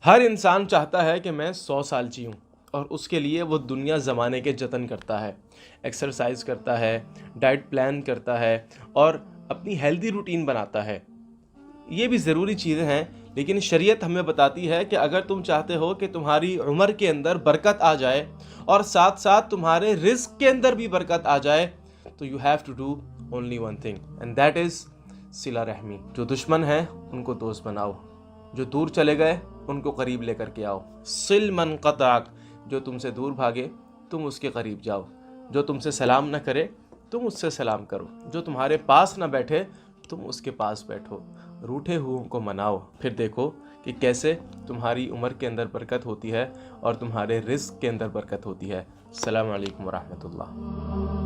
ہر انسان چاہتا ہے کہ میں 100 سال جیوں، اور اس کے لیے وہ دنیا زمانے کے جتن کرتا ہے، ایکسرسائز کرتا ہے، ڈائٹ پلان کرتا ہے اور اپنی ہیلدی روٹین بناتا ہے۔ یہ بھی ضروری چیزیں ہیں، لیکن شریعت ہمیں بتاتی ہے کہ اگر تم چاہتے ہو کہ تمہاری عمر کے اندر برکت آ جائے اور ساتھ ساتھ تمہارے رزق کے اندر بھی برکت آ جائے، تو you have to do only one thing and that is صلہ رحمی۔ جو دشمن ہیں ان کو دوست بناؤ، جو دور چلے گئے ان کو قریب لے کر کے آؤ۔ صل من قطعک، جو تم سے دور بھاگے تم اس کے قریب جاؤ، جو تم سے سلام نہ کرے تم اس سے سلام کرو، جو تمہارے پاس نہ بیٹھے تم اس کے پاس بیٹھو، روٹھے ہوئوں کو مناؤ، پھر دیکھو کہ کیسے تمہاری عمر کے اندر برکت ہوتی ہے اور تمہارے رزق کے اندر برکت ہوتی ہے۔ السلام علیکم ورحمۃ اللہ۔